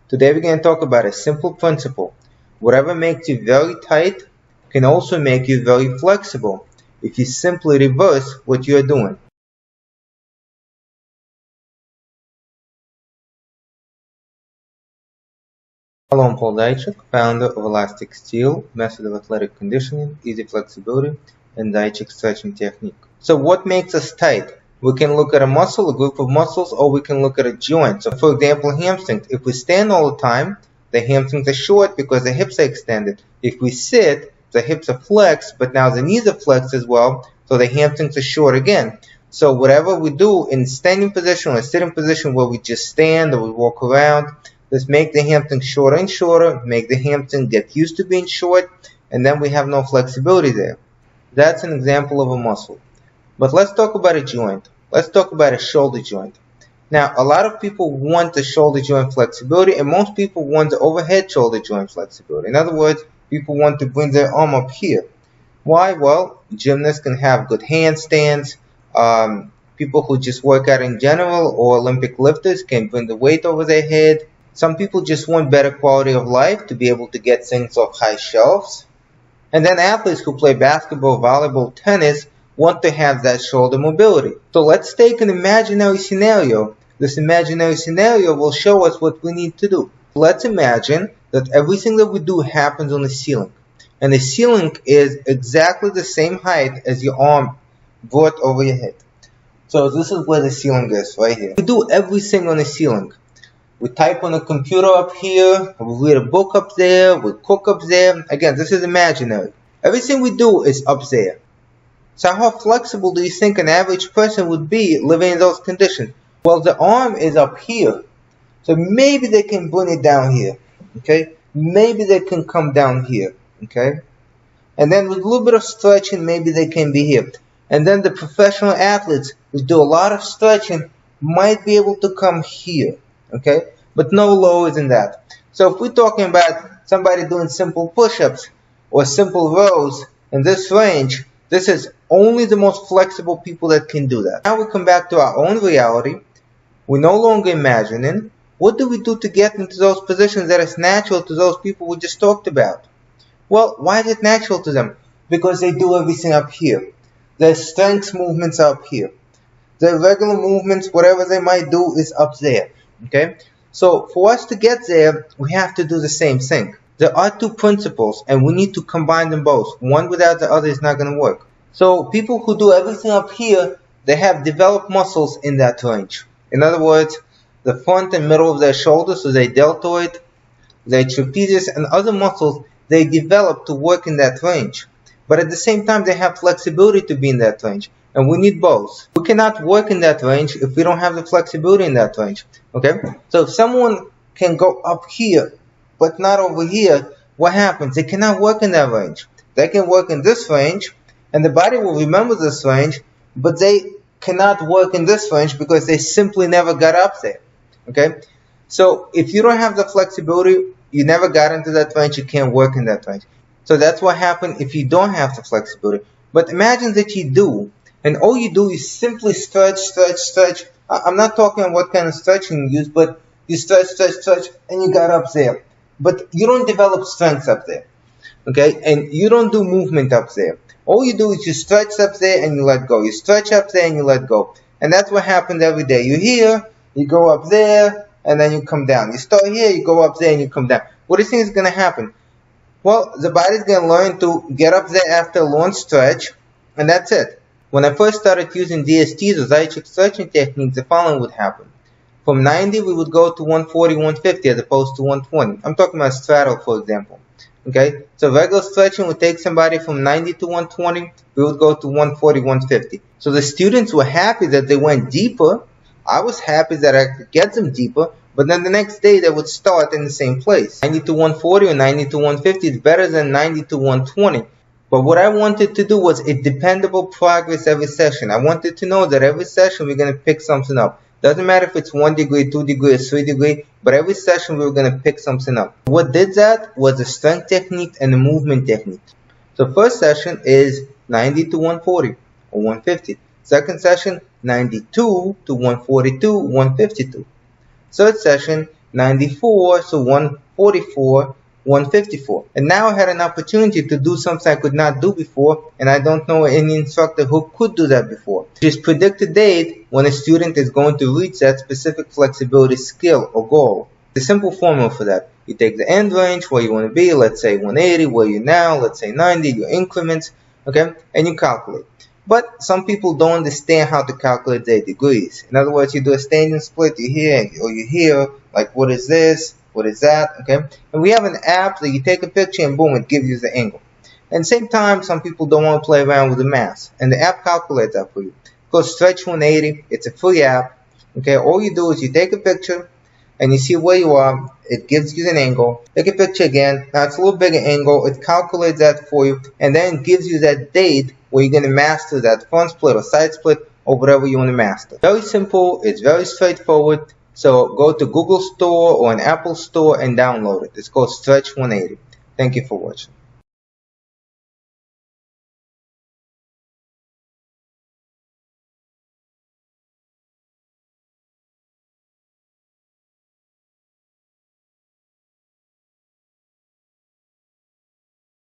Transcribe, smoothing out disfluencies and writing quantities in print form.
Today we're going to talk about a simple principle. Whatever makes you very tight can also make you very flexible if you simply reverse what you're doing. Hello, I'm Paul Daichik, founder of Elastic Steel, method of athletic conditioning, easy flexibility, and Daichik stretching technique. So what makes us tight? We can look at a muscle, a group of muscles, or we can look at a joint. So for example, hamstrings. If we stand all the time, the hamstrings are short because the hips are extended. If we sit, the hips are flexed, but now the knees are flexed as well, so the hamstrings are short again. So whatever we do in standing position or sitting position where we just stand or we walk around, let's make the hamstring shorter and shorter, make the hamstring get used to being short, and then we have no flexibility there. That's an example of a muscle. But let's talk about a joint. Let's talk about a shoulder joint. Now, a lot of people want the shoulder joint flexibility, and most people want the overhead shoulder joint flexibility. In other words, people want to bring their arm up here. Why? Well, gymnasts can have good handstands. People who just work out in general or Olympic lifters can bring the weight over their head. Some people just want better quality of life to be able to get things off high shelves. And then athletes who play basketball, volleyball, tennis want to have that shoulder mobility. So let's take an imaginary scenario. This imaginary scenario will show us what we need to do. Let's imagine that everything that we do happens on the ceiling. And the ceiling is exactly the same height as your arm brought over your head. So this is where the ceiling is, right here. We do everything on the ceiling. We type on a computer up here, we read a book up there, we cook up there. Again, this is imaginary. Everything we do is up there. So how flexible do you think an average person would be living in those conditions? Well, the arm is up here. So maybe they can bring it down here. Okay? Maybe they can come down here. Okay? And then with a little bit of stretching, maybe they can be here. And then the professional athletes who do a lot of stretching might be able to come here. Okay? But no lower than that. So if we're talking about somebody doing simple push-ups or simple rows in this range, this is only the most flexible people that can do that. Now we come back to our own reality. We're no longer imagining. What do we do to get into those positions that is natural to those people we just talked about? Well, why is it natural to them? Because they do everything up here. Their strength movements are up here. Their regular movements, whatever they might do, is up there. Okay? So for us to get there, we have to do the same thing. There are two principles, and we need to combine them both. One without the other is not going to work. So people who do everything up here, they have developed muscles in that range. In other words, the front and middle of their shoulders, so their deltoid, their trapezius, and other muscles, they develop to work in that range. But at the same time, they have flexibility to be in that range. And we need both. We cannot work in that range if we don't have the flexibility in that range. Okay? So if someone can go up here, but not over here, what happens? They cannot work in that range. They can work in this range, and the body will remember this range, but they cannot work in this range because they simply never got up there. Okay? So if you don't have the flexibility, you never got into that range, you can't work in that range. So that's what happens if you don't have the flexibility. But imagine that you do, and all you do is simply stretch, stretch, stretch. I'm not talking about what kind of stretching you use, but you stretch, stretch, stretch, and you got up there. But you don't develop strength up there, okay? And you don't do movement up there. All you do is you stretch up there and you let go. You stretch up there and you let go. And that's what happens every day. You're here, you go up there, and then you come down. You start here, you go up there, and you come down. What do you think is going to happen? Well, the body's going to learn to get up there after a long stretch, and that's it. When I first started using DSTs or Daichik stretching techniques, the following would happen. From 90, we would go to 140, 150 as opposed to 120. I'm talking about straddle, for example. Okay? So regular stretching would take somebody from 90 to 120. We would go to 140, 150. So the students were happy that they went deeper. I was happy that I could get them deeper. But then the next day, they would start in the same place. 90 to 140 or 90 to 150 is better than 90 to 120. But what I wanted to do was a dependable progress every session. I wanted to know that every session we're going to pick something up. Doesn't matter if it's 1 degree, 2 degrees, 3 degree, but every session we were going to pick something up. What did that was the strength technique and the movement technique. So first session is 90 to 140 or 150. Second session, 92 to 142, 152. Third session, 94, so 144, 154. And now I had an opportunity to do something I could not do before, and I don't know any instructor who could do that before. Just predict the date when a student is going to reach that specific flexibility skill or goal. The simple formula for that. You take the end range where you want to be, let's say 180, where you're now, let's say 90, your increments, okay, and you calculate. But some people don't understand how to calculate their degrees. In other words, you do a standing split, you're here or you're here, like what is this, what is that, okay? And we have an app that you take a picture and boom, it gives you the angle. At the same time, some people don't want to play around with the math, and the app calculates that for you. It's called Stretch 180, it's a free app, okay? All you do is you take a picture, and you see where you are, it gives you an angle. Take a picture again, now it's a little bigger angle, it calculates that for you, and then it gives you that date where you're going to master that front split or side split or whatever you want to master. Very simple, it's very straightforward, so go to Google Store or an Apple Store and download it. It's called Stretch 180. Thank you for watching.